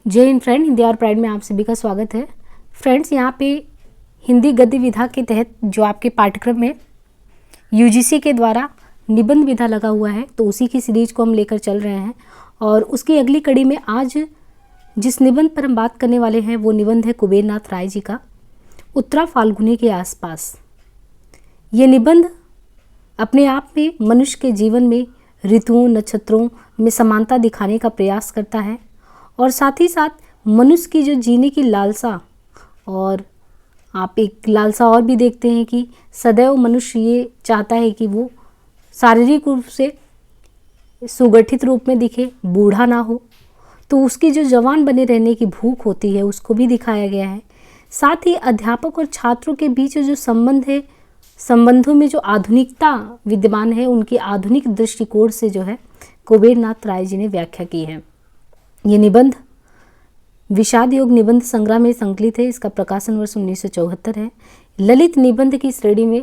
जय हिंद फ्रेंड, हिंदी और प्राइड में आप सभी का स्वागत है। फ्रेंड्स, यहाँ पे हिंदी गद्य विधा के तहत जो आपके पाठ्यक्रम में यूजीसी के द्वारा निबंध विधा लगा हुआ है, तो उसी की सीरीज को हम लेकर चल रहे हैं। और उसकी अगली कड़ी में आज जिस निबंध पर हम बात करने वाले हैं वो निबंध है कुबेर नाथ राय जी का उत्तरा फाल्गुनी के आसपास। ये निबंध अपने आप में मनुष्य के जीवन में ऋतुओं नक्षत्रों में समानता दिखाने का प्रयास करता है और साथ ही साथ मनुष्य की जो जीने की लालसा, और आप एक लालसा और भी देखते हैं कि सदैव मनुष्य ये चाहता है कि वो शारीरिक रूप से सुगठित रूप में दिखे, बूढ़ा ना हो, तो उसकी जो जवान बने रहने की भूख होती है उसको भी दिखाया गया है। साथ ही अध्यापक और छात्रों के बीच जो संबंध है, संबंधों में जो आधुनिकता विद्यमान है, उनकी आधुनिक दृष्टिकोण से जो है कुबेर नाथ राय जी ने व्याख्या की है। ये निबंध विषाद योग निबंध संग्रह में संकलित है। इसका प्रकाशन वर्ष 1974 है। ललित निबंध की श्रेणी में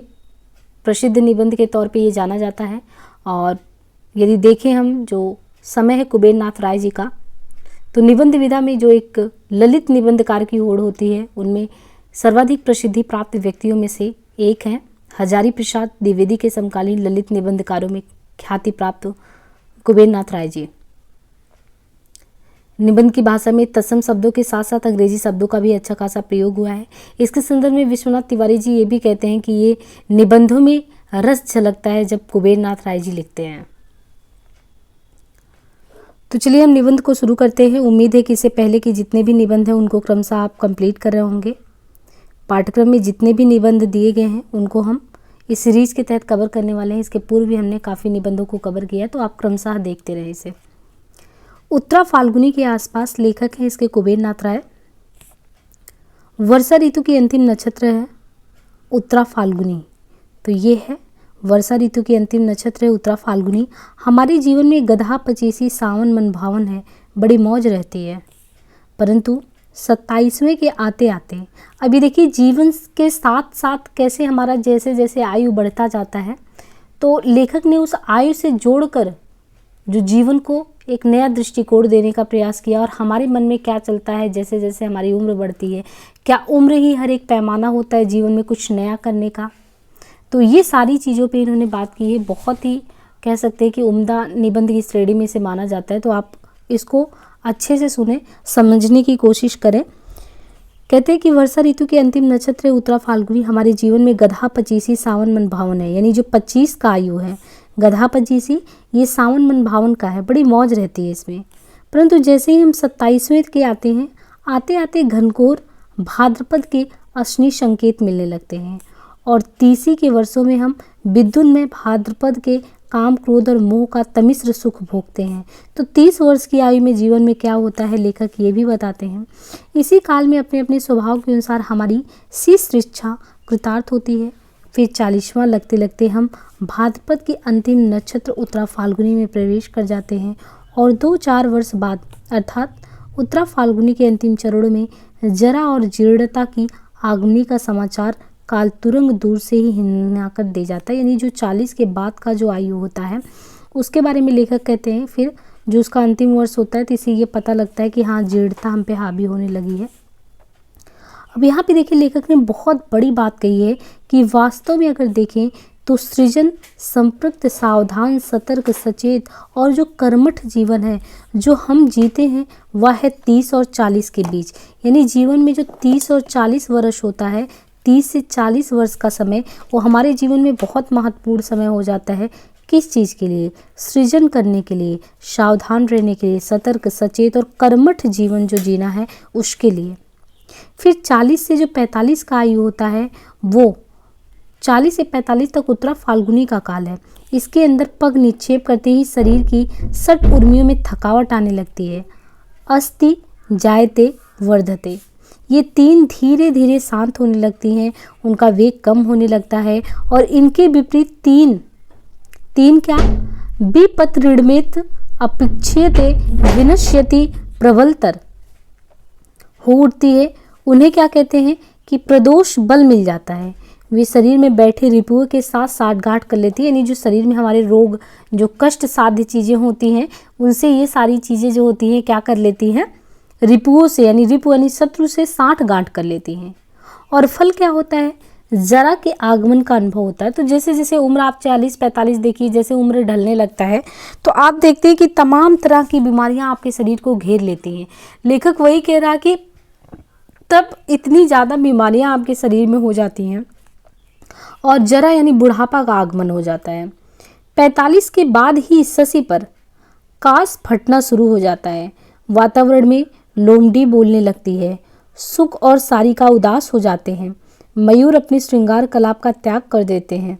प्रसिद्ध निबंध के तौर पे ये जाना जाता है। और यदि देखें हम जो समय है कुबेर नाथ राय जी का, तो निबंध विधा में जो एक ललित निबंधकार की होड़ होती है, उनमें सर्वाधिक प्रसिद्धि प्राप्त व्यक्तियों में से एक हैं हजारी प्रसाद द्विवेदी के समकालीन ललित निबंधकारों में ख्याति प्राप्त कुबेर नाथ राय जी। निबंध की भाषा में तत्सम शब्दों के साथ साथ अंग्रेजी शब्दों का भी अच्छा खासा प्रयोग हुआ है। इसके संदर्भ में विश्वनाथ तिवारी जी ये भी कहते हैं कि ये निबंधों में रस झलकता है जब कुबेर नाथ राय जी लिखते हैं। तो चलिए हम निबंध को शुरू करते हैं। उम्मीद है कि इससे पहले कि जितने भी निबंध हैं उनको क्रमशः आप कंप्लीट कर रहे होंगे। पाठ्यक्रम में जितने भी निबंध दिए गए हैं उनको हम इस सीरीज के तहत कवर करने वाले हैं। इसके पूर्व भी हमने काफ़ी निबंधों को कवर किया है, तो आप क्रमशः देखते रहे इसे। उत्तरा फाल्गुनी के आसपास लेखक हैं इसके कुबेर नाथ राय। वर्षा ऋतु की अंतिम नक्षत्र है उत्तरा फाल्गुनी, तो ये है वर्षा ऋतु की अंतिम नक्षत्र है उत्तरा फाल्गुनी। हमारे जीवन में गधा पचीसी सावन मन भावन है, बड़ी मौज रहती है। परंतु 27वें के आते आते, अभी देखिए जीवन के साथ साथ कैसे हमारा जैसे जैसे आयु बढ़ता जाता है, तो लेखक ने उस आयु से जोड़कर जो जीवन को एक नया दृष्टिकोण देने का प्रयास किया। और हमारे मन में क्या चलता है जैसे जैसे हमारी उम्र बढ़ती है, क्या उम्र ही हर एक पैमाना होता है जीवन में कुछ नया करने का, तो ये सारी चीज़ों पे इन्होंने बात की है। बहुत ही कह सकते हैं कि उम्दा निबंध की श्रेणी में से माना जाता है, तो आप इसको अच्छे से सुने, समझने की कोशिश करें। कहते हैं कि वर्षा ऋतु के अंतिम नक्षत्र उत्तरा फाल्गुनी हमारे जीवन में गधा पचीसी सावन मन भावन है, यानी जो 25 का आयु है, गधा पचीसी ये सावन मन भावन का है, बड़ी मौज रहती है इसमें। परंतु जैसे ही हम 27वें के आते हैं, आते आते घनघोर भाद्रपद के अश्नि संकेत मिलने लगते हैं और 30 के वर्षों में हम विद्युन में भाद्रपद के काम क्रोध और मोह का तमिश्र सुख भोगते हैं। तो 30 वर्ष की आयु में जीवन में क्या होता है लेखक ये भी बताते हैं। इसी काल में अपने अपने स्वभाव के अनुसार हमारी शीश इच्छा कृतार्थ होती है। फिर 40वां लगते लगते हम भाद्रपद की अंतिम नक्षत्र उत्तरा फाल्गुनी में प्रवेश कर जाते हैं और 2-4 वर्ष बाद अर्थात उत्तरा फाल्गुनी के अंतिम चरणों में जरा और जीर्णता की आगमनी का समाचार काल तुरंग दूर से ही हिना कर दे जाता है। यानी जो 40 के बाद का जो आयु होता है उसके बारे में लेखक कहते हैं, फिर जो उसका अंतिम वर्ष होता है तो इससे ये पता लगता है कि हाँ जीर्णता हम पे हावी होने लगी है। अब यहाँ पे देखिए लेखक ने बहुत बड़ी बात कही है कि वास्तव में अगर देखें तो सृजन संपृक्त सावधान सतर्क सचेत और जो कर्मठ जीवन है जो हम जीते हैं वह है 30 और 40 के बीच। यानी जीवन में जो 30 और 40 वर्ष होता है, 30 से 40 वर्ष का समय वो हमारे जीवन में बहुत महत्वपूर्ण समय हो जाता है। किस चीज़ के लिए? सृजन करने के लिए, सावधान रहने के लिए, सतर्क सचेत और कर्मठ जीवन जो जीना है उसके लिए। फिर 40 से जो 45 का आयु होता है वो 40 से 45 तक उत्तरा फाल्गुनी का काल है। इसके अंदर पग निक्षेप करते ही शरीर की 60 उर्मियों में थकावट आने लगती है। अस्ति जायते वर्धते, ये 3 धीरे धीरे शांत होने लगती हैं, उनका वेग कम होने लगता है। और इनके विपरीत 3 क्या? विपत्रिणमेत अपेक्षते विनश्यति प्रबलतर हो उठती है। उन्हें क्या कहते हैं कि प्रदोष बल मिल जाता है। वे शरीर में बैठे रिपुओं के साथ साठगांठ कर लेती है। यानी जो शरीर में हमारे रोग, जो कष्ट साध्य चीज़ें होती हैं, उनसे ये सारी चीज़ें जो होती हैं क्या कर लेती हैं, रिपुओं से यानी रिपु यानी शत्रु से साठ गांठ कर लेती हैं। और फल क्या होता है? जरा के आगमन का अनुभव होता है। तो जैसे जैसे उम्र आप 40-45 देखिए, जैसे उम्र ढलने लगता है तो आप देखते हैं कि तमाम तरह की बीमारियां आपके शरीर को घेर लेती हैं। लेखक वही कह रहा है कि तब इतनी ज़्यादा बीमारियां आपके शरीर में हो जाती हैं और जरा यानी बुढ़ापा का आगमन हो जाता है। 45 के बाद ही शशि पर कास फटना शुरू हो जाता है। वातावरण में लोमड़ी बोलने लगती है। सुख और सारिका उदास हो जाते हैं। मयूर अपने श्रृंगार कलाप का त्याग कर देते हैं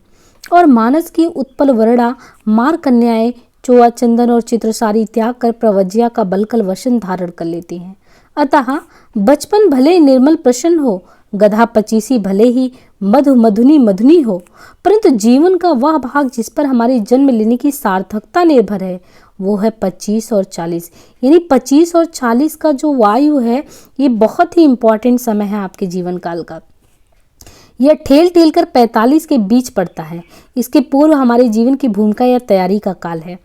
और मानस की उत्पल वर्णा मार कन्याएं चोआ चंदन और चित्रसारी त्याग कर प्रवज्या का बलकल वशन धारण कर लेती हैं। अतः बचपन भले निर्मल प्रसन्न हो, गधा पचीसी भले ही मधु मधुनी मधुनी हो, परंतु जीवन का वह भाग जिस पर हमारे जन्म लेने की सार्थकता निर्भर है वो है 25 और 40। यानी 25 और 40 का जो वायु है ये बहुत ही इम्पोर्टेंट समय है आपके जीवन काल का। यह ठेल ठेल कर 45 के बीच पड़ता है। इसके पूर्व हमारे जीवन की भूमिका या तैयारी का काल है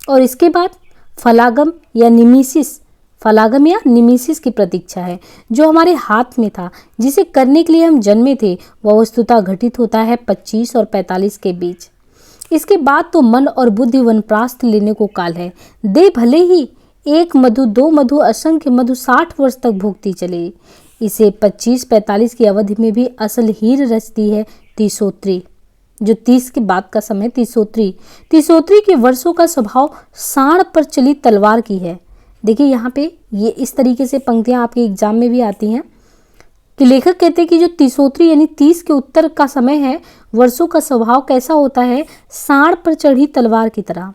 और इसके बाद फलागम या निमिसिस की प्रतीक्षा है जो हमारे हाथ में था, जिसे करने के लिए हम जन्मे थे। वह वस्तुतः घटित होता है 25 और 45 के बीच। इसके बाद तो मन और बुद्धि वनप्रास्थ लेने को काल है। दे भले ही एक मधु, दो मधु, असंख्य मधु 60 वर्ष तक भोगती चले। इसे 25-45 की अवधि में भी असल हीर रचती है तीसोत्री, जो 30 के बाद का समय तीसोत्री के वर्षों का स्वभाव साण पर चली तलवार की है। देखिए यहाँ पे ये इस तरीके से पंक्तियाँ आपके एग्जाम में भी आती हैं कि लेखक कहते हैं कि जो तीसोत्री यानी 30 के उत्तर का समय है, वर्षों का स्वभाव कैसा होता है? साण पर चढ़ी तलवार की तरह।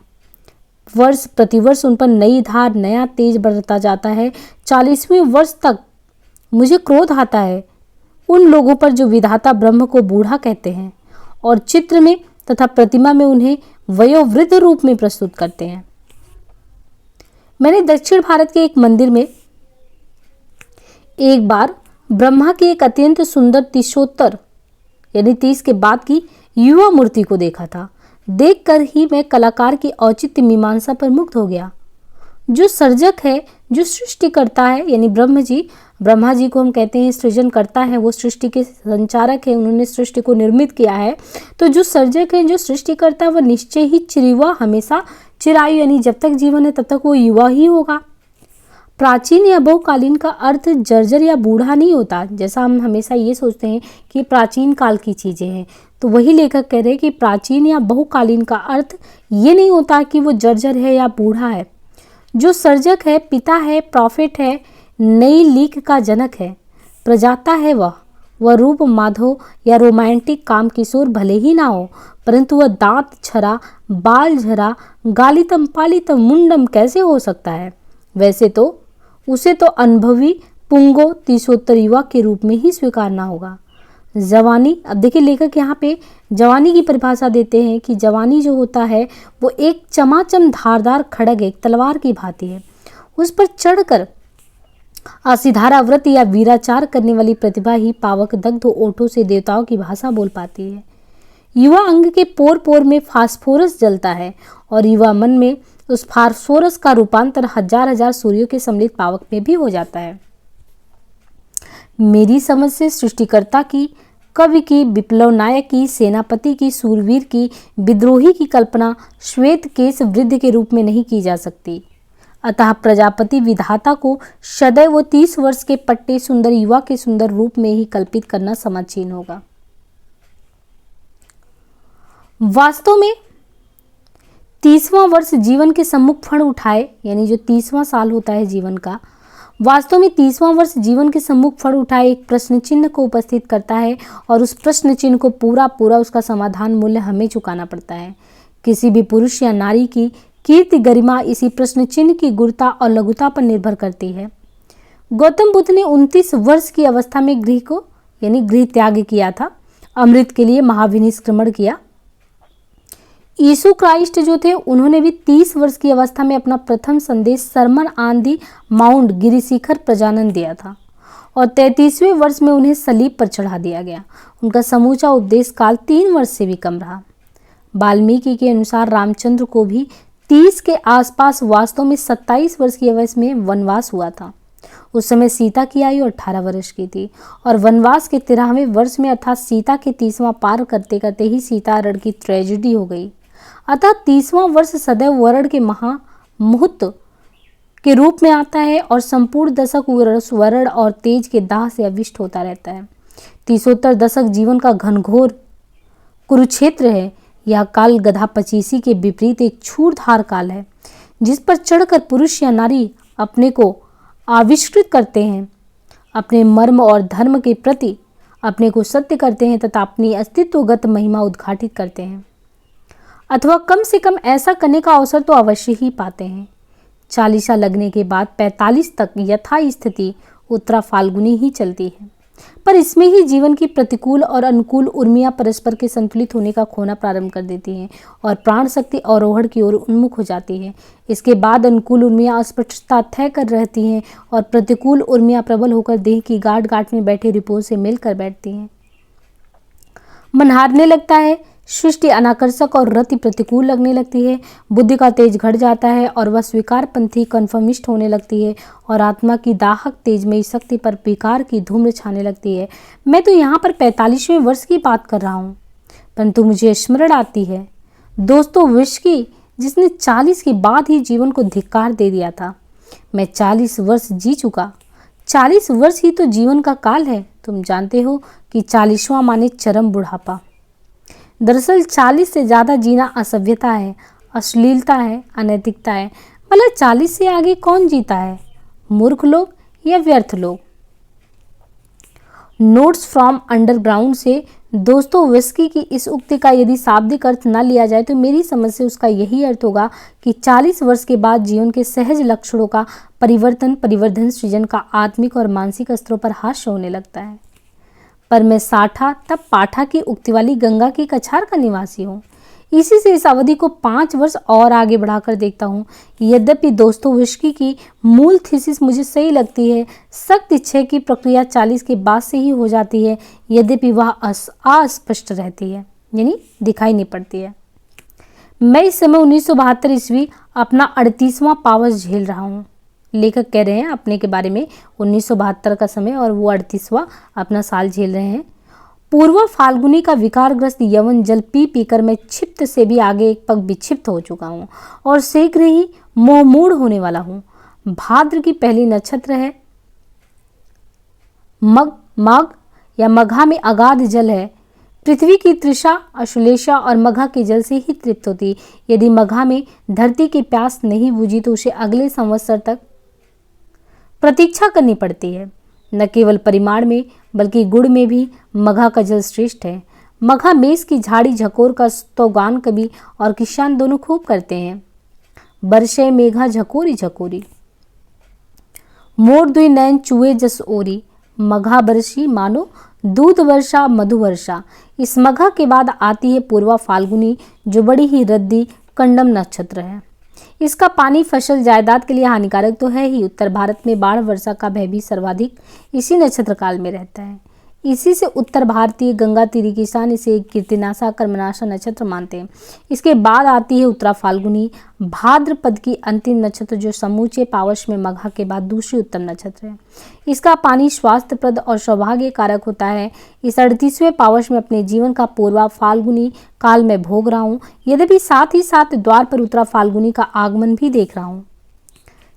वर्ष प्रतिवर्ष उन पर नई धार, नया तेज बढ़ता जाता है। 40वें वर्ष तक मुझे क्रोध आता है उन लोगों पर जो विधाता ब्रह्म को बूढ़ा कहते हैं और चित्र में तथा प्रतिमा में उन्हें वयोवृद्ध रूप में प्रस्तुत करते हैं। मैंने दक्षिण भारत के एक मंदिर में एक बार ब्रह्मा की एक अत्यंत सुंदर तीसोत्तर यानी 30 के बाद की युवा मूर्ति को देखा था। देखकर ही मैं कलाकार की औचित्य मीमांसा पर मुग्ध हो गया। जो सर्जक है, जो सृष्टि करता है, यानी ब्रह्मा जी को हम कहते हैं सृजन करता है, वो सृष्टि के संचारक है, उन्होंने सृष्टि को निर्मित किया है। तो जो सर्जक है, जो सृष्टि करता है, वह निश्चय ही चिरयुवा, हमेशा चिरायु यानी जब तक जीवन है तब तक वो युवा ही होगा। प्राचीन या बहुकालीन का अर्थ जर्जर या बूढ़ा नहीं होता, जैसा हम हमेशा ये सोचते हैं कि प्राचीन काल की चीज़ें हैं। तो वही लेखक कह रहे हैं कि प्राचीन या बहुकालीन का अर्थ ये नहीं होता कि वो जर्जर है या बूढ़ा है। जो सर्जक है, पिता है, प्रॉफिट है, नई लीक का जनक है, प्रजाता है, वह रूप माधव या रोमांटिक काम किशोर भले ही ना हो, परंतु वह दांत छरा, बाल झरा, गालितम पालितम मुंडम कैसे हो सकता है? वैसे तो उसे तो अनुभवी पुंगो तीसोत्तर युवा के रूप में ही स्वीकारना होगा। जवानी, अब देखिए लेखक यहाँ पे जवानी की परिभाषा देते हैं कि जवानी जो होता है वो एक चमाचम धारदार खड़ग, एक तलवार की भांति है। उस पर चढ़कर असिधारा व्रत या वीराचार करने वाली प्रतिभा ही पावक दग्ध ओठों से देवताओं की भाषा बोल पाती है। युवा अंग के पोर पोर में फास्फोरस जलता है और युवा मन में उस फास्फोरस का रूपांतर हजार हजार सूर्यों के सम्मिलित पावक में भी हो जाता है। मेरी समझ से सृष्टिकर्ता की, कवि की, विप्लव नायक की, सेनापति की, सूरवीर की, विद्रोही की कल्पना श्वेत केश वृद्ध के रूप में नहीं की जा सकती। अतः प्रजापति विधाता को सदैव वो 30 वर्ष के पट्टे सुंदर युवा के सुंदर रूप में ही कल्पित करना समाचीन होगा। वास्तव में 30वां वर्ष जीवन के सम्मुख फण उठाए, यानी जो 30वां साल होता है जीवन का, वास्तव में 30वां वर्ष जीवन के सम्मुख फण उठाए एक प्रश्न चिन्ह को उपस्थित करता है और उस प्रश्न चिन्ह को पूरा उसका समाधान मूल्य हमें चुकाना पड़ता है। किसी भी पुरुष या नारी की कीर्ति गरिमा इसी प्रश्न चिन्ह की गुरुता और लघुता पर निर्भर करती है। गौतम बुद्ध ने 29 वर्ष की अवस्था में गृह त्याग किया था, अमृत के लिए महाविनिष्क्रमण किया। यीशु क्राइस्ट जो थे उन्होंने भी 30 वर्ष की अवस्था में अपना प्रथम संदेश सरमन ऑन दी माउंट गिरिशिखर प्रजानन दिया था और 33वें वर्ष में उन्हें सलीब पर चढ़ा दिया गया। उनका समूचा उपदेश काल 3 वर्ष से भी कम रहा। वाल्मीकि के अनुसार रामचंद्र को भी 30 के आसपास वास्तव में 27 वर्ष की अवस्था में वनवास हुआ था। उस समय सीता की आयु 18 वर्ष की थी और वनवास के 13वें वर्ष में अर्थात सीता के 30वां पार करते करते ही सीताहरण की ट्रेजेडी हो गई। अतः 30वां वर्ष सदैव वर्ण के महामुहूर्त के रूप में आता है और संपूर्ण दशक वर्ण और तेज के दाह से अविष्ट होता रहता है। तीसोत्तर दशक जीवन का घनघोर कुरुक्षेत्र है। यह काल गधा पचीसी के विपरीत एक छूरधार काल है, जिस पर चढ़कर पुरुष या नारी अपने को आविष्कृत करते हैं, अपने मर्म और धर्म के प्रति अपने को सत्य करते हैं तथा अपनी अस्तित्वगत महिमा उद्घाटित करते हैं, अथवा कम से कम ऐसा करने का अवसर तो अवश्य ही पाते हैं। 40 लगने के बाद 45 तक यथा स्थिति उत्तरा फाल्गुनी ही चलती है, पर इसमें ही जीवन की प्रतिकूल और अनुकूल उर्मियां परस्पर के संतुलित होने का खोना प्रारंभ कर देती हैं और प्राण शक्ति अवरोहण की ओर उन्मुख हो जाती है। इसके बाद अनुकूल उर्मियां अस्पष्टता तय कर रहती हैं और प्रतिकूल उर्मियां प्रबल होकर देह की गांठ गांठ में बैठे रिपोज से मिलकर बैठती हैं। मन हारने लगता है, सृष्टि अनाकर्षक और रति प्रतिकूल लगने लगती है, बुद्धि का तेज घट जाता है और वह स्वीकारपंथी कन्फर्मिस्ट होने लगती है और आत्मा की दाहक तेजमयी शक्ति पर विकार की धूम्र छाने लगती है। मैं तो यहाँ पर 45वें वर्ष की बात कर रहा हूँ, परंतु मुझे स्मरण आती है दोस्तों विश्व की, जिसने 40 के बाद ही जीवन को धिक्कार दे दिया था। मैं 40 वर्ष जी चुका। 40 वर्ष ही तो जीवन का काल है। तुम जानते हो कि 40वां माने चरम बुढ़ापा। दरअसल 40 से ज़्यादा जीना असभ्यता है, अश्लीलता है, अनैतिकता है। भला 40 से आगे कौन जीता है? मूर्ख लोग या व्यर्थ लोग? नोट्स फ्रॉम अंडरग्राउंड से दोस्तों विस्की की इस उक्ति का यदि शाब्दिक अर्थ न लिया जाए तो मेरी समझ से उसका यही अर्थ होगा कि 40 वर्ष के बाद जीवन के सहज लक्षणों का परिवर्धन सृजन का आत्मिक और मानसिक स्तरों पर हास्य होने लगता है। पर मैं साठा तब पाठा की उक्ति वाली गंगा की कछार का निवासी हूँ। इसी से इस अवधि को 5 वर्ष और आगे बढ़ाकर देखता हूँ। यद्यपि दोस्तों विस्की की मूल थीसिस मुझे सही लगती है। सख्त इच्छा की प्रक्रिया 40 के बाद से ही हो जाती है, यद्यपि वह अस्पष्ट रहती है, यानी दिखाई नहीं पड़ती है। मैं इस समय 1972 ईस्वी अपना 38वां पावस झेल रहा हूँ। लेखक कह रहे हैं अपने के बारे में 1972 का समय और वो 38वां अपना साल झेल रहे हैं। पूर्व फाल्गुनी का विकारग्रस्त यवन जल पी पीकर मैं क्षिप्त से भी आगे एक पग विक्षिप्त हो चुका हूँ और शीघ्र ही मोहमूढ़ होने वाला हूँ। भाद्र की पहली नक्षत्र है मघ या मघा में अगाध जल है। पृथ्वी की तृषा अश्लेषा और मघा के जल से ही तृप्त होती। यदि मघा में धरती की प्यास नहीं बुझी तो उसे अगले संवत्सर तक प्रतीक्षा करनी पड़ती है। न केवल परिमाण में बल्कि गुण में भी मघा का जल श्रेष्ठ है। मघा मेष की झाड़ी झकोर का स्तोगान कवि और किसान दोनों खूब करते हैं। बरसे मेघा झकोरी झकोरी, मोर दुई नैन चुए जस ओरी, मघा बरसी मानो दूध वर्षा मधु वर्षा। इस मघा के बाद आती है पूर्वा फाल्गुनी, जो बड़ी ही रद्दी कंडम नक्षत्र है। इसका पानी फसल जायदाद के लिए हानिकारक तो है ही, उत्तर भारत में बाढ़ वर्षा का भय भी सर्वाधिक इसी नक्षत्र काल में रहता है। इसी से उत्तर भारतीय गंगा तीरी किसान इसे कीर्तिनाशा कर्मनाशा नक्षत्र मानते हैं। इसके बाद आती है उत्तरा फाल्गुनी, भाद्रपद की अंतिम नक्षत्र, जो समूचे पावश में मघा के बाद दूसरी उत्तम नक्षत्र है। इसका पानी स्वास्थ्यप्रद और सौभाग्य कारक होता है। इस 38वें पावश में अपने जीवन का पूर्वा फाल्गुनी काल में भोग रहा हूँ, यद्यपि साथ ही साथ द्वार पर उत्तरा फाल्गुनी का आगमन भी देख रहा हूँ।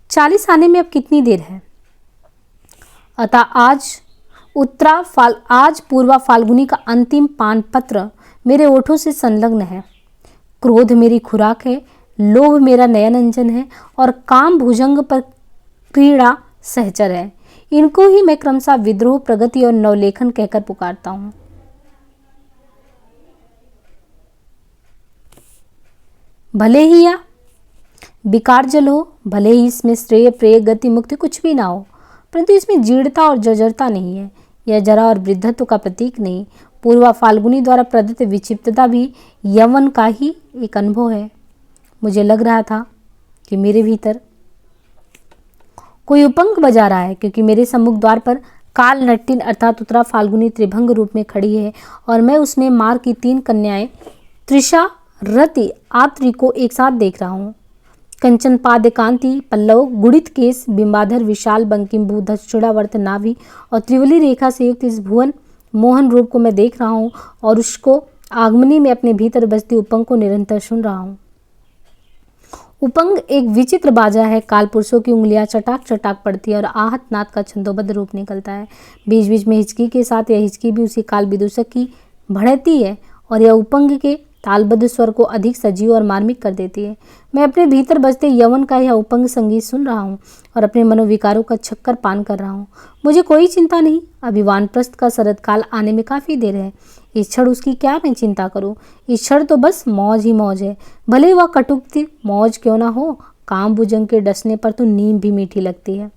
40 आने में अब कितनी देर है? अतः आज पूर्वा फाल्गुनी का अंतिम पान पत्र मेरे ओठों से संलग्न है। क्रोध मेरी खुराक है, लोभ मेरा नयन अंजन है और काम भुजंग पर क्रीड़ा सहचर है। इनको ही मैं क्रमशः विद्रोह, प्रगति और नवलेखन कहकर पुकारता हूँ। भले ही या विकार जल हो, भले ही इसमें श्रेय प्रेय गति मुक्ति कुछ भी ना हो, परंतु इसमें जीर्णता और जर्जरता नहीं है। यह जरा और वृद्धत्व का प्रतीक नहीं। पूर्वा फाल्गुनी द्वारा प्रदत्त विक्षिप्तता भी यौवन का ही एक अनुभव है। मुझे लग रहा था कि मेरे भीतर कोई उपंक बजा रहा है, क्योंकि मेरे सम्मुख द्वार पर काल नट्टिन अर्थात उत्तरा फाल्गुनी त्रिभंग रूप में खड़ी है और मैं उसमें मार की 3 कन्याएं तृषा, रति, आत्री को एक साथ देख रहा हूँ। कंचन पाद कांति पल्लव गुड़ित केस बिंबाधर विशाल बंकिम भूधर चूड़ावर्त नाभि और त्रिवली रेखा से युक्त इस भुवन मोहन रूप को मैं देख रहा हूँ और उसको आगमनी में अपने भीतर बजती उपंग को निरंतर सुन रहा हूँ। उपंग एक विचित्र बाजा है। काल पुरुषों की उंगलियां चटाक चटाक पड़ती है और आहत नाद का छंदोबद्ध रूप निकलता है। बीच बीच में हिचकी के साथ यह हिचकी भी उसी काल विदूषक की बढ़ती है और यह उपंग के तालबद्ध स्वर को अधिक सजीव और मार्मिक कर देती है। मैं अपने भीतर बजते यवन का यह उपंग संगीत सुन रहा हूँ और अपने मनोविकारों का छक्कर पान कर रहा हूँ। मुझे कोई चिंता नहीं। अभी वानप्रस्थ का शरद काल आने में काफ़ी देर है। इस क्षण उसकी क्या मैं चिंता करूँ। इस क्षण तो बस मौज ही मौज है। भले वह कटुक्ति मौज क्यों ना हो, काम भुजंग के डसने पर तो नींद भी मीठी लगती है।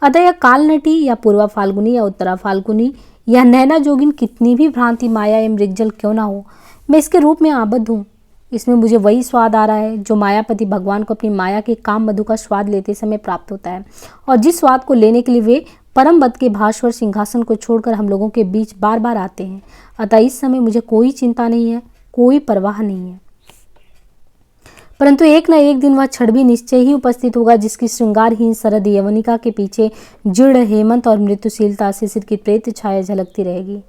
अतः यह काल नटी या पूर्वा फाल्गुनी या उत्तरा फाल्गुनी या नैना जोगिन कितनी भी भ्रांति माया या मृगजल क्यों ना हो, मैं इसके रूप में आबद्ध हूँ। इसमें मुझे वही स्वाद आ रहा है जो मायापति भगवान को अपनी माया के काम मधु का स्वाद लेते समय प्राप्त होता है और जिस स्वाद को लेने के लिए वे परम पद के भास्वर सिंहासन को छोड़कर हम लोगों के बीच बार बार आते हैं। अतः इस समय मुझे कोई चिंता नहीं है, कोई परवाह नहीं है। परंतु एक न एक दिन वह क्षण भी निश्चय ही उपस्थित होगा जिसकी श्रृंगारहीन शरद यवनिका के पीछे जीर्ण हेमंत और मृत्युशीलता से सिर की प्रेत छाया झलकती रहेगी।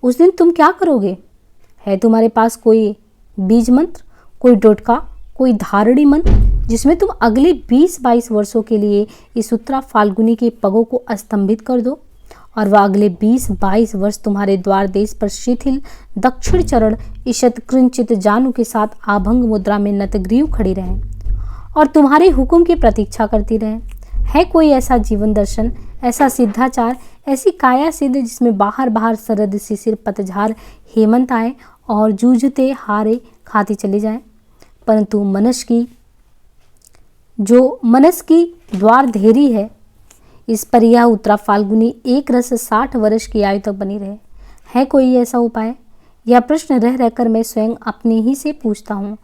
उस दिन तुम क्या करोगे? है तुम्हारे पास कोई बीज मंत्र, कोई टोटका, कोई धारणी मंत्र जिसमें तुम अगले 20-22 वर्षों के लिए इस उत्तरा फाल्गुनी के पगों को अस्तंभित कर दो और वह अगले 20-22 वर्ष तुम्हारे द्वार देश पर शिथिल दक्षिण चरण ईशत कृंचित जानू के साथ आभंग मुद्रा में नतग्रीव खड़ी रहें और तुम्हारे हुक्म की प्रतीक्षा करती रहें? है कोई ऐसा जीवन दर्शन, ऐसा सिद्धाचार, ऐसी काया सिद्ध जिसमें बाहर बाहर शरद शिशिर पतझार हेमंत आए और जूझते हारे खाती चली जाए? परंतु मनस की द्वार धेरी है, इस पर यह उत्तरा फाल्गुनी एक रस 60 वर्ष की आयु तक बनी रहे। है कोई ऐसा उपाय? यह प्रश्न रह रहकर मैं स्वयं अपने ही से पूछता हूँ।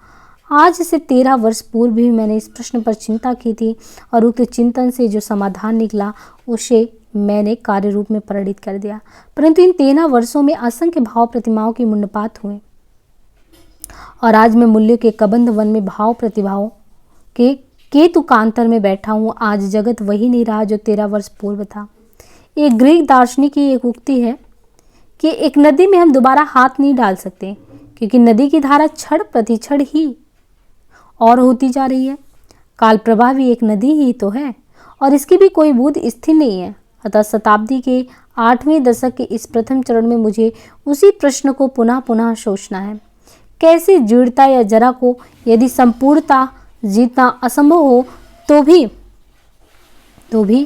आज से 13 वर्ष पूर्व भी मैंने इस प्रश्न पर चिंता की थी और उक्त चिंतन से जो समाधान निकला उसे मैंने कार्य रूप में परिणित कर दिया। परंतु इन 13 वर्षों में असंख्य भाव प्रतिमाओं की मुंडपात हुए और आज मैं मूल्य के कबंध वन में भाव प्रतिभाओं के केतुकांतर में बैठा हूँ। आज जगत वही नहीं रहा जो 13 वर्ष पूर्व था। एक ग्रीक दार्शनिक की एक उक्ति है कि एक नदी में हम दोबारा हाथ नहीं डाल सकते क्योंकि नदी की धारा क्षण प्रति क्षण ही और होती जा रही है। काल प्रवाह भी एक नदी ही तो है और इसकी भी कोई बूंद स्थिर नहीं है। अतः शताब्दी के 8वें दशक के इस प्रथम चरण में मुझे उसी प्रश्न को पुनः पुनः सोचना है। कैसे जीर्णता या जरा को यदि संपूर्णता जीतना असंभव हो तो भी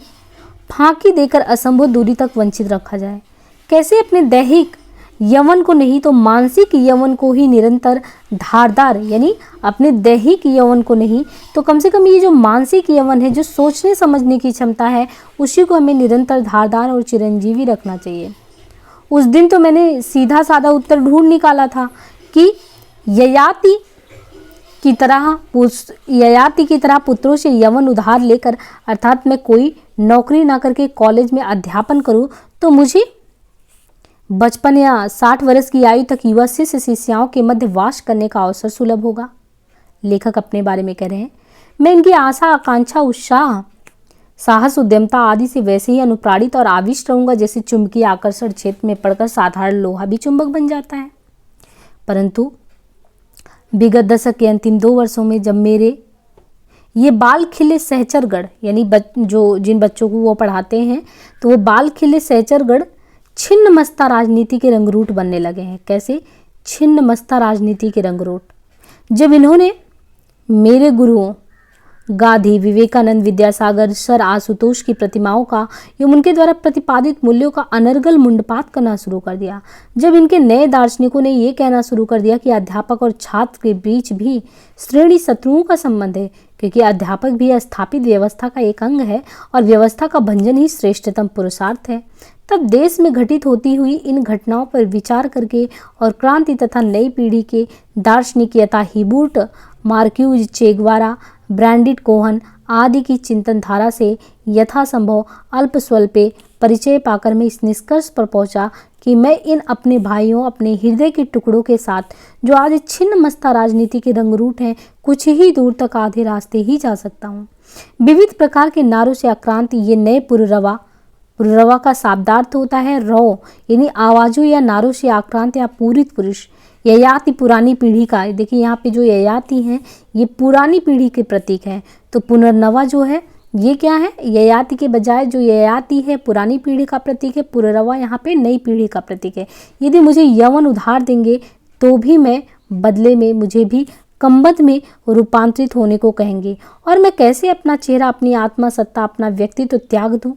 फांकी देकर असंभव दूरी तक वंचित रखा जाए? कैसे अपने दैहिक यवन को नहीं तो मानसिक यवन को ही निरंतर धारदार, यानी अपने दैहिक यवन को नहीं तो कम से कम ये जो मानसिक यवन है, जो सोचने समझने की क्षमता है, उसी को हमें निरंतर धारदार और चिरंजीवी रखना चाहिए। उस दिन तो मैंने सीधा साधा उत्तर ढूंढ निकाला था कि ययाति की तरह पुत्रों से यवन उधार लेकर, अर्थात मैं कोई नौकरी ना करके कॉलेज में अध्यापन करूं तो मुझे 55 या 60 वर्ष की आयु तक युवा शिष्य शिष्याओं के मध्य वास करने का अवसर सुलभ होगा। लेखक अपने बारे में कह रहे हैं, मैं इनकी आशा, आकांक्षा, उत्साह, साहस, उद्यमता आदि से वैसे ही अनुप्राणित और आविष्ट रहूंगा जैसे चुंबकीय आकर्षण क्षेत्र में पड़कर साधारण लोहा भी चुंबक बन जाता है। परंतु विगत दशक के अंतिम 2 वर्षों में जब मेरे ये बाल खिले सहचरगढ़, यानी जिन बच्चों को वो पढ़ाते हैं तो वो बाल खिले सहचरगढ़ छिन्न मस्ता राजनीति के रंगरूट बनने लगे हैं। कैसे छिन्न मस्ता राजनीति के रंगरूट? जब इन्होंने मेरे गुरुओं गांधी, विवेकानंद, विद्यासागर, सर आशुतोष की प्रतिमाओं का एवं उनके द्वारा प्रतिपादित मूल्यों का अनर्गल मुंडपात करना शुरू कर दिया, जब इनके नए दार्शनिकों ने ये कहना शुरू कर दिया कि अध्यापक और छात्र के बीच भी श्रेणी शत्रुओं का संबंध है क्योंकि अध्यापक भी स्थापित व्यवस्था का एक अंग है और व्यवस्था का भंजन ही श्रेष्ठतम पुरुषार्थ है, तब देश में घटित होती हुई इन घटनाओं पर विचार करके और क्रांति तथा नई पीढ़ी के दार्शनिक यथा हिबूट, मार्क्यूज, चेगवारा, ब्रांडिट कोहन आदि की चिंतन धारा से यथासंभव अल्प स्वल्पे परिचय पाकर मैं इस निष्कर्ष पर पहुंचा कि मैं इन अपने भाइयों, अपने हृदय के टुकड़ों के साथ जो आज छिन्न मस्ता राजनीति के रंगरूट हैं, कुछ ही दूर तक आधे रास्ते ही जा सकता हूँ। विविध प्रकार के नारों से आक्रांत ये नए पुररवा का शाब्दार्थ होता है रौ, यानी आवाज़ों या नारों से आक्रांत या पूरित पुरुष। ययाति पुरानी पीढ़ी का, देखिए यहाँ पे जो ययाति हैं ये पुरानी पीढ़ी के प्रतीक हैं। तो पुनर्नवा जो है ये क्या है, ययाति के बजाय जो ययाति है पुरानी पीढ़ी का प्रतीक है, पुनर्नवा यहाँ पे नई पीढ़ी का प्रतीक है। यदि मुझे यौवन उधार देंगे तो भी मैं बदले में मुझे भी कम्बद में रूपांतरित होने को कहेंगे, और मैं कैसे अपना चेहरा, अपनी आत्मा सत्ता, अपना व्यक्तित्व त्याग दूं?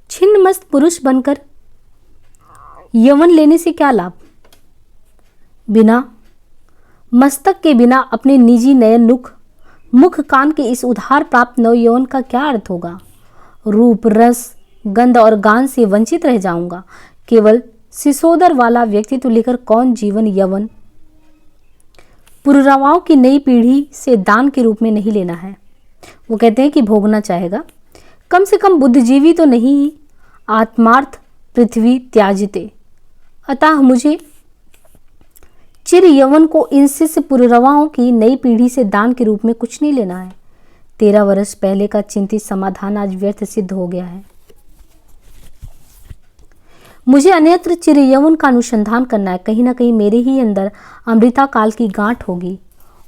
छिन्नमस्त पुरुष बनकर यौवन लेने से क्या लाभ? बिना मस्तक के, बिना अपने निजी नयन मुख कान के इस उधार प्राप्त नव यौवन का क्या अर्थ होगा? रूप, रस, गंध और गान से वंचित रह जाऊंगा। केवल सिसोदर वाला व्यक्तित्व लेकर कौन जीवन यौवन पुररवाओं की नई पीढ़ी से दान के रूप में नहीं लेना है। वो कहते हैं कि भोगना चाहेगा, कम से कम बुद्धिजीवी तो नहीं ही। आत्मार्थ पृथ्वी त्याजिते, अतः मुझे चिर यौवन को इन शिष्य पुररवाओं की नई पीढ़ी से दान के रूप में कुछ नहीं लेना है। 13 वर्ष पहले का चिंतित समाधान आज व्यर्थ सिद्ध हो गया है। मुझे अन्यत्र चिर यौवन का अनुसंधान करना है। कहीं ना कहीं मेरे ही अंदर अमृता काल की गांठ होगी,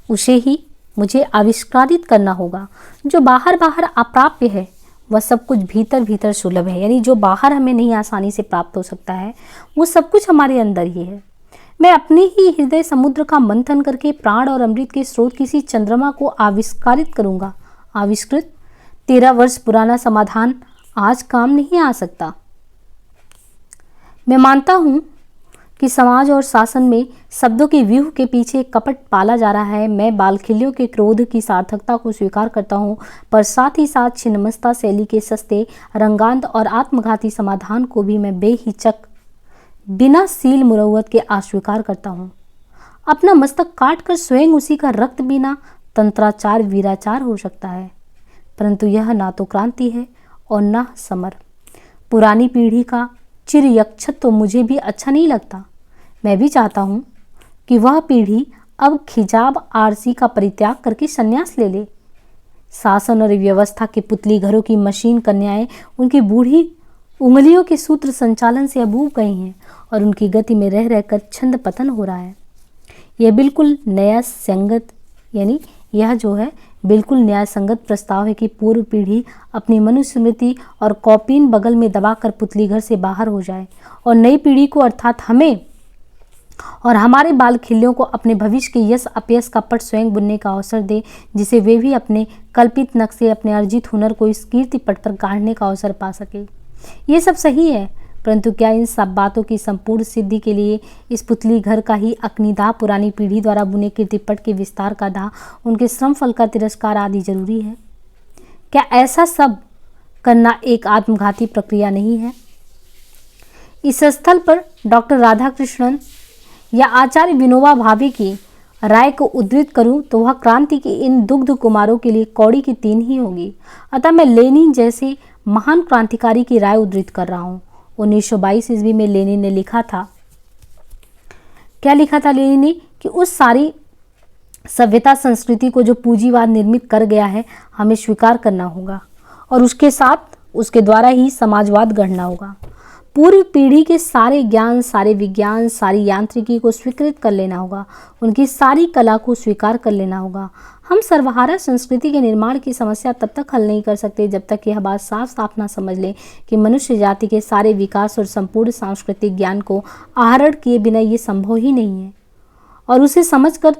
उसे ही मुझे आविष्कारित करना होगा। जो बाहर अप्राप्य है वह सब कुछ भीतर भीतर सुलभ है, यानी जो बाहर हमें नहीं आसानी से प्राप्त हो सकता है वो सब कुछ हमारे अंदर ही है। मैं अपने ही हृदय समुद्र का मंथन करके प्राण और अमृत के स्रोत किसी चंद्रमा को आविष्कारित करूंगा। आविष्कृत 13 वर्ष पुराना समाधान आज काम नहीं आ सकता। मैं मानता हूं कि समाज और शासन में शब्दों के व्यूह के पीछे कपट पाला जा रहा है। मैं बालखिलियों के क्रोध की सार्थकता को स्वीकार करता हूं, पर साथ ही साथ छिन्नमस्ता शैली के सस्ते, रंगांत और आत्मघाती समाधान को भी मैं बेहिचक, बिना सील मुरव्वत के अस्वीकार करता हूं। अपना मस्तक काट कर स्वयं उसी का रक्त बिना तंत्राचार वीराचार हो सकता है, परंतु यह ना तो क्रांति है और ना समर। पुरानी पीढ़ी का चिर यक्षत्व तो मुझे भी अच्छा नहीं लगता। मैं भी चाहता हूँ कि वह पीढ़ी अब खिजाब आरसी का परित्याग करके संन्यास ले ले। शासन और व्यवस्था के पुतली घरों की मशीन कन्याएं उनकी बूढ़ी उंगलियों के सूत्र संचालन से अब ऊब गई हैं और उनकी गति में रह रहकर छंद पतन हो रहा है। यह बिल्कुल नया संगत, यानी यह जो है बिल्कुल न्याय संगत प्रस्ताव है कि पूर्व पीढ़ी अपनी मनुस्मृति और कॉपीन बगल में दबाकर पुतली घर से बाहर हो जाए और नई पीढ़ी को, अर्थात हमें और हमारे बाल खिल्लियों को, अपने भविष्य के यश अपयश का पट स्वयं बुनने का अवसर दे, जिसे वे भी अपने कल्पित नक्शे, अपने अर्जित हुनर को इस कीर्ति पट पर गाड़ने का अवसर पा सके। ये सब सही है, परंतु क्या इन सब बातों की संपूर्ण सिद्धि के लिए इस पुतली घर का ही अग्निदाह, पुरानी पीढ़ी द्वारा बुने कीर्तिपट के विस्तार का दाह, उनके श्रम फल का तिरस्कार आदि जरूरी है? क्या ऐसा सब करना एक आत्मघाती प्रक्रिया नहीं है? इस स्थल पर डॉक्टर राधाकृष्णन या आचार्य विनोबा भावे की राय को उद्धृत करूं तो वह क्रांति के इन दुग्ध कुमारों के लिए कौड़ी की 3 ही होगी। अतः मैं लेनिन जैसे महान क्रांतिकारी की राय उद्धृत कर रहा हूं। 1922 ईस्वी में लेनिन ने लिखा था, क्या लिखा था लेनिन ने, कि उस सारी सभ्यता संस्कृति को जो पूंजीवाद निर्मित कर गया है हमें स्वीकार करना होगा और उसके साथ उसके द्वारा ही समाजवाद गढ़ना होगा। पूर्व पीढ़ी के सारे ज्ञान, सारे विज्ञान, सारी यांत्रिकी को स्वीकृत कर लेना होगा, उनकी सारी कला को स्वीकार कर लेना होगा। हम सर्वहारा संस्कृति के निर्माण की समस्या तब तक हल नहीं कर सकते जब तक यह बात साफ साफ ना समझ लें कि मनुष्य जाति के सारे विकास और संपूर्ण सांस्कृतिक ज्ञान को आहरण किए बिना ये संभव ही नहीं है, और उसे समझकर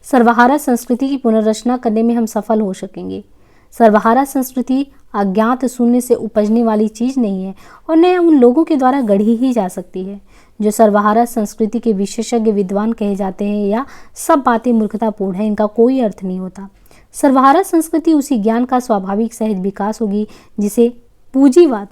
सर्वहारा संस्कृति की पुनर्रचना करने में हम सफल हो सकेंगे। सर्वहारा संस्कृति अज्ञात शून्य से उपजने वाली चीज़ नहीं है और न उन लोगों के द्वारा गढ़ी ही जा सकती है जो सर्वहारा संस्कृति के विशेषज्ञ विद्वान कहे जाते हैं, या सब बातें मूर्खतापूर्ण हैं, इनका कोई अर्थ नहीं होता। सर्वहारा संस्कृति उसी ज्ञान का स्वाभाविक सहज विकास होगी जिसे पूंजीवाद,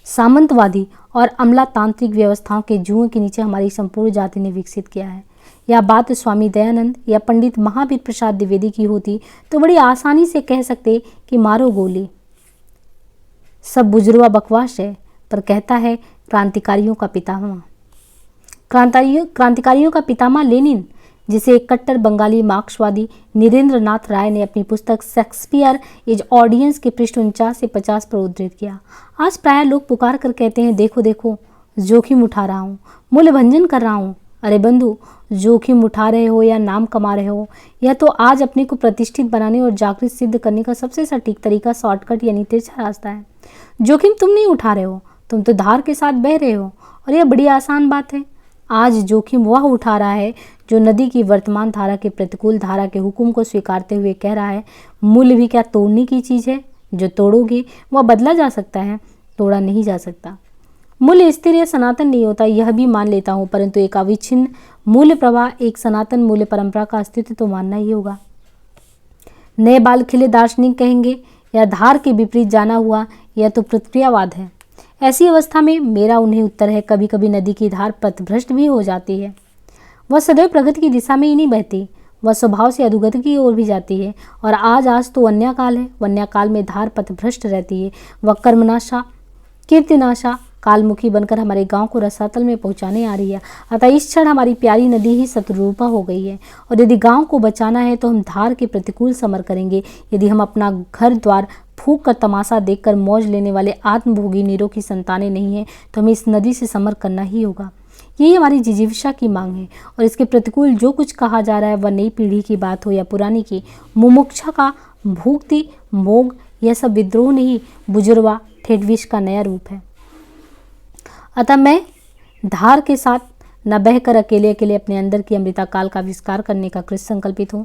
सामंतवादी और अमलातांत्रिक व्यवस्थाओं के जुओं के नीचे हमारी संपूर्ण जाति ने विकसित किया है। यह बात स्वामी दयानंद या पंडित महावीर प्रसाद द्विवेदी की होती तो बड़ी आसानी से कह सकते कि मारो गोली। सब बुजुर्गा बकवास है, पर कहता है क्रांतिकारियों का पितामह। क्रांतिकारियों का पितामह लेनिन, जिसे एक कट्टर बंगाली मार्क्सवादी नीरेंद्र नाथ राय ने अपनी पुस्तक शेक्सपियर इज ऑडियंस के पृष्ठ 49 से 50 पर उद्धृत किया। आज प्राय लोग पुकार कर कहते हैं, देखो देखो जोखिम उठा रहा हूँ, मूल्य भंजन कर रहा हूँ। अरे बंधु, जोखिम उठा रहे हो या नाम कमा रहे हो, यह तो आज अपने को प्रतिष्ठित बनाने और जागृत सिद्ध करने का सबसे सटीक तरीका, शॉर्टकट यानी तिरछा रास्ता है। जोखिम तुम नहीं उठा रहे हो, तुम तो धार के साथ बह रहे हो, और यह बड़ी आसान बात है। आज जोखिम वह उठा रहा है जो नदी की वर्तमान धारा के प्रतिकूल धारा के हुक्म को स्वीकारते हुए कह रहा है, मूल्य भी क्या तोड़ने की चीज़ है? जो तोड़ोगे वह बदला जा सकता है, तोड़ा नहीं जा सकता। मूल्य स्थिर या सनातन नहीं होता, यह भी मान लेता हूँ, परंतु एक अविच्छिन्न मूल्य प्रवाह, एक सनातन मूल्य परंपरा का अस्तित्व तो मानना ही होगा। नए बाल खिले दार्शनिक कहेंगे या धार के विपरीत जाना हुआ, यह तो प्रतिक्रियावाद है। ऐसी अवस्था में मेरा उन्हें उत्तर है, कभी कभी नदी की धार पथभ्रष्ट भी हो जाती है। वह सदैव प्रगति की दिशा में ही नहीं बहती, वह स्वभाव से अधोगति की ओर भी जाती है। और आज तो वन्याकाल है, वन्याकाल में धार पथभ्रष्ट रहती है। वह कर्मनाशा, कीर्तिनाशा, कालमुखी बनकर हमारे गांव को रसातल में पहुंचाने आ रही है। अतः इस क्षण हमारी प्यारी नदी ही शत्रुरूपा हो गई है, और यदि गांव को बचाना है तो हम धार के प्रतिकूल समर करेंगे। यदि हम अपना घर द्वार फूंक कर तमाशा देखकर मौज लेने वाले आत्मभोगी नीरों की संतानें नहीं हैं, तो हमें इस नदी से समर करना ही होगा। यही हमारी जिजीविषा की मांग है, और इसके प्रतिकूल जो कुछ कहा जा रहा है, वह नई पीढ़ी की बात हो या पुरानी की, मुमुक्षा का भूक्ति मोग, यह सब विद्रोह नहीं, बुजुर्वा ठेठ विष का नया रूप है। अतः मैं धार के साथ न बहकर अकेले अकेले अपने अंदर की अमृता काल का आविष्कार करने का कृत संकल्पित हूँ।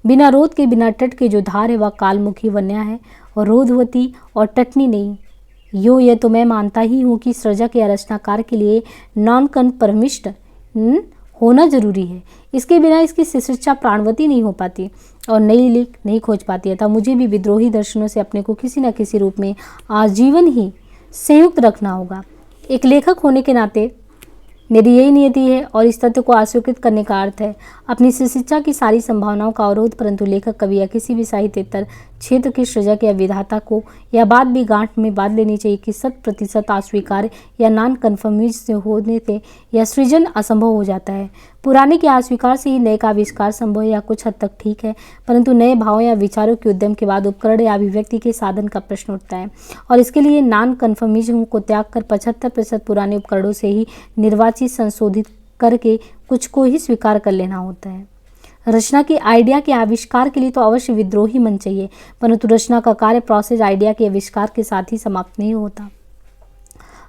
बिना रोध के, बिना तट के जो धार है वह कालमुखी वन्या है, और रोधवती और टटनी नहीं। यह तो मैं मानता ही हूँ कि सृजक या रचनाकार के लिए नॉन कन्फर्मिस्ट होना जरूरी है। इसके बिना इसकी शिक्षा प्राणवती नहीं हो पाती और नई लीक नहीं खोज पाती। अतः मुझे भी विद्रोही दर्शनों से अपने को किसी न किसी रूप में आजीवन ही संयुक्त रखना होगा। एक लेखक होने के नाते मेरी यही नियति है, और इस तथ्य को अस्वीकृत करने का अर्थ है अपनी शिक्षा की सारी संभावनाओं का अवरोध। परंतु लेखक, कवि या किसी भी साहित्येतर क्षेत्र के सृजक या विधाता को यह बात भी गांठ में बांध लेनी चाहिए कि 100% अस्वीकार या नॉन कन्फर्मिस्ट होने से यह सृजन असंभव हो जाता है। पुराने के अस्वीकार से ही नए का आविष्कार संभव है, या कुछ हद तक ठीक है, परंतु नए भावों या विचारों के उद्यम के बाद उपकरण या अभिव्यक्ति के साधन का प्रश्न उठता है, और इसके लिए नॉन कन्फर्मिज्म को त्याग कर 75% पुराने उपकरणों से ही निर्वाचित संशोधित करके कुछ को ही स्वीकार कर लेना होता है। रचना की आइडिया के आविष्कार के लिए तो अवश्य विद्रोही मन चाहिए, परंतु रचना का कार्य प्रोसेस आइडिया के आविष्कार के साथ ही समाप्त नहीं होता।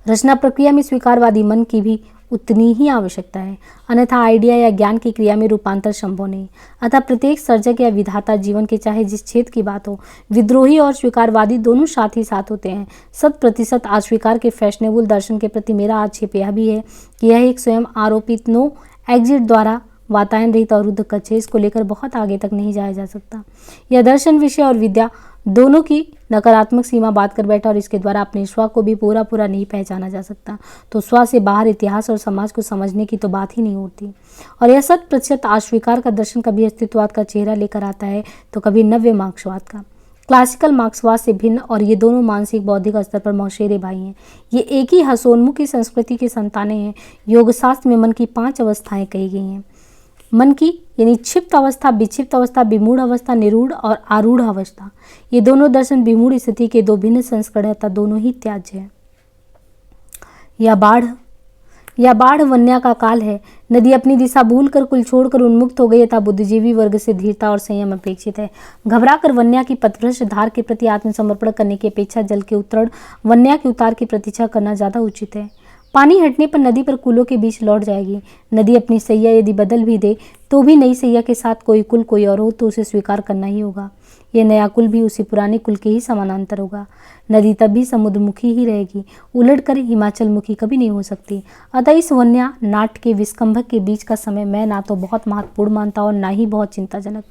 रचना प्रक्रिया में स्वीकारवादी मन की भी उतनी ही आवश्यकता है, अन्यथा आइडिया या ज्ञान की क्रिया में रूपांतर संभव नहीं। अतः प्रत्येक सर्जक या विधाता जीवन के चाहे जिस क्षेत्र की बात हो, विद्रोही और स्वीकारवादी दोनों साथ ही साथ होते हैं। 100% अस्वीकार के फैशनेबल दर्शन के प्रति मेरा आक्षेप यह भी है कि यह एक स्वयं आरोपित नो एग्जिट द्वारा वातायन रहित और रुद्ध कच्चे, इसको लेकर बहुत आगे तक नहीं जाया जा सकता। यह दर्शन विषय और विद्या दोनों की नकारात्मक सीमा बात कर बैठा, और इसके द्वारा अपने स्व को भी पूरा नहीं पहचाना जा सकता, तो स्व से बाहर इतिहास और समाज को समझने की तो बात ही नहीं होती। और यह 100% अस्वीकार का दर्शन कभी अस्तित्ववाद का चेहरा लेकर आता है, तो कभी नव्य मार्क्सवाद का। क्लासिकल मार्क्सवाद से भिन्न, और ये दोनों मानसिक बौद्धिक स्तर पर मौशेरे भाई हैं। ये एक ही हसोन्मुखी संस्कृति की संतानें हैं। योगशास्त्र में मन की 5 अवस्थाएं कही गई हैं। मन की यानी क्षिप्त अवस्था, विक्षिप्त अवस्था, विमूढ़ अवस्था, निरूढ़ और आरूढ़ अवस्था। ये दोनों दर्शन विमूढ़ स्थिति के 2 भिन्न संस्करण है, तथा दोनों ही त्याज्य है। या बाढ़ वन्या का काल है। नदी अपनी दिशा भूलकर कुल छोड़कर उन्मुक्त हो गई, तथा बुद्धिजीवी वर्ग से धीरता और संयम अपेक्षित है। घबराकर वन्या की पथभ्रष्ट धार के प्रति आत्मसमर्पण करने की अपेक्षा जल के उत्तरण वन्या के उतार की प्रतीक्षा करना ज्यादा उचित है। पानी हटने पर नदी पर कुलों के बीच लौट जाएगी। नदी अपनी सैया यदि बदल भी दे तो भी नई सैया के साथ कोई कुल कोई और हो तो उसे स्वीकार करना ही होगा। यह नया कुल भी उसी पुराने कुल के ही समानांतर होगा। नदी तब भी समुद्रमुखी ही रहेगी, उलटकर हिमाचल मुखी कभी नहीं हो सकती। अतः इस वन्या नाट के विस्कंभक के बीच का समय मैं ना तो बहुत महत्वपूर्ण मानता और ना ही बहुत चिंताजनक।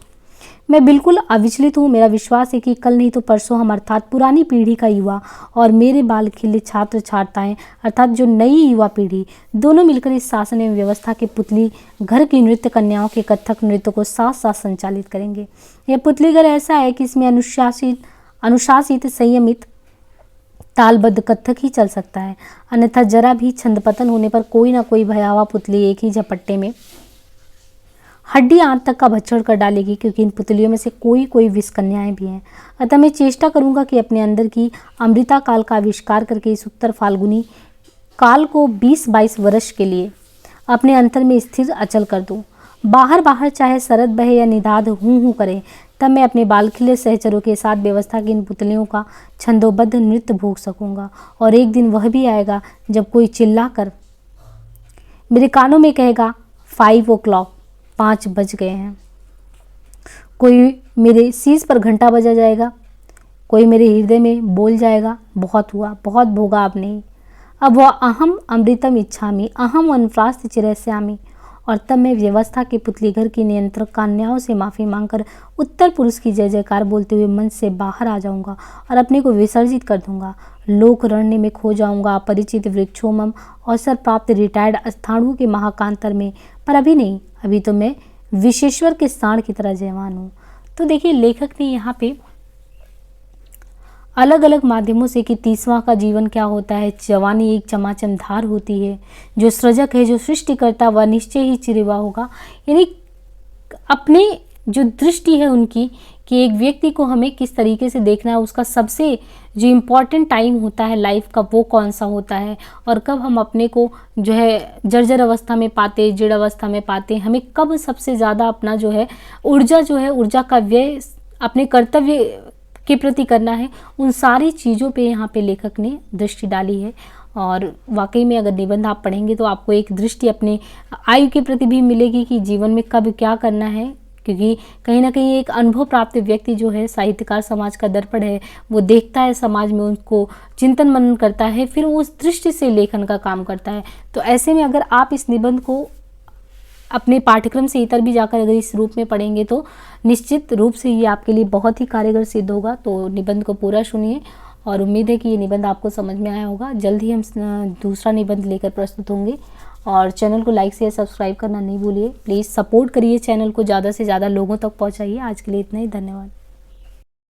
मैं बिल्कुल अविचलित हूँ। मेरा विश्वास है कि कल नहीं तो परसों हम अर्थात पुरानी पीढ़ी का युवा और मेरे बाल खिले छात्र छात्राएं अर्थात जो नई युवा पीढ़ी दोनों मिलकर इस शासन एवं व्यवस्था के पुतली घर की नृत्य कन्याओं के कथक नृत्य को साथ साथ संचालित करेंगे। यह पुतली घर ऐसा है कि इसमें अनुशासित संयमित तालबद्ध कथक ही चल सकता है, अन्यथा जरा भी छंद पतन होने पर कोई ना कोई भयावह पुतली एक ही झपट्टे में हड्डी आंत तक का भक्षण कर डालेगी, क्योंकि इन पुतलियों में से कोई कोई विष कन्याएं भी हैं। अतः मैं चेष्टा करूंगा कि अपने अंदर की अमृता काल का आविष्कार करके इस उत्तर फाल्गुनी काल को 20-22 वर्ष के लिए अपने अंतर में स्थिर अचल कर दूं। बाहर बाहर चाहे शरद बहे या निदाद हूँ करे, तब मैं अपने बाल खिले सहचरों के साथ व्यवस्था की इन पुतलियों का छंदोबद्ध नृत्य भोग सकूंगा। और एक दिन वह भी आएगा जब कोई चिल्ला कर मेरे कानों में कहेगा 5 o'clock 5 बज गए हैं। कोई मेरे शीश पर घंटा बजा जाएगा, कोई मेरे हृदय में बोल जाएगा बहुत हुआ, बहुत भोगा अब नहीं। अब वह अहम अमृतम इच्छामि अहम अनफ्रास्त चिरस्यामि। और तब मैं व्यवस्था के पुतली घर की नियंत्रक कन्याओं से माफ़ी मांगकर उत्तर पुरुष की जय जयकार बोलते हुए मंच से बाहर आ जाऊंगा और अपने को विसर्जित कर दूंगा। लोकरण्य में खो जाऊंगा अपरिचित वृक्षोमम अवसर प्राप्त रिटायर्ड स्थाणु के महाकांतर में। पर अभी नहीं, अभी तो मैं विशेश्वर के साण की तरह जवान हूँ। तो देखिए लेखक ने यहाँ पे अलग अलग माध्यमों से कि 30वां का जीवन क्या होता है, जवानी एक चमाचम धार होती है, जो सृजक है जो सृष्टि करता वह निश्चय ही चिरवा होगा। यानी अपने जो दृष्टि है उनकी कि एक व्यक्ति को हमें किस तरीके से देखना है, उसका सबसे जो इम्पोर्टेंट टाइम होता है लाइफ का वो कौन सा होता है, और कब हम अपने को जो है जर्जर अवस्था में पाते, जड़ अवस्था में पाते, हमें कब सबसे ज़्यादा अपना जो है ऊर्जा का व्यय अपने कर्तव्य के प्रति करना है, उन सारी चीज़ों पे यहाँ पे लेखक ने दृष्टि डाली है। और वाकई में अगर निबंध आप पढ़ेंगे तो आपको एक दृष्टि अपने आयु के प्रति भी मिलेगी कि जीवन में कब क्या करना है, क्योंकि कहीं ना कहीं एक अनुभव प्राप्त व्यक्ति जो है साहित्यकार समाज का दर्पण है, वो देखता है समाज में, उनको चिंतन मनन करता है, फिर उस दृष्टि से लेखन का काम करता है। तो ऐसे में अगर आप इस निबंध को अपने पाठ्यक्रम से इतर भी जाकर अगर इस रूप में पढ़ेंगे तो निश्चित रूप से ये आपके लिए बहुत ही कारगर सिद्ध होगा। तो निबंध को पूरा सुनिए और उम्मीद है कि ये निबंध आपको समझ में आया होगा। जल्द ही हम दूसरा निबंध लेकर प्रस्तुत होंगे। और चैनल को लाइक शेयर सब्सक्राइब करना नहीं भूलिए। प्लीज़ सपोर्ट करिए, चैनल को ज़्यादा से ज़्यादा लोगों तक पहुँचाइए। आज के लिए इतना ही, धन्यवाद।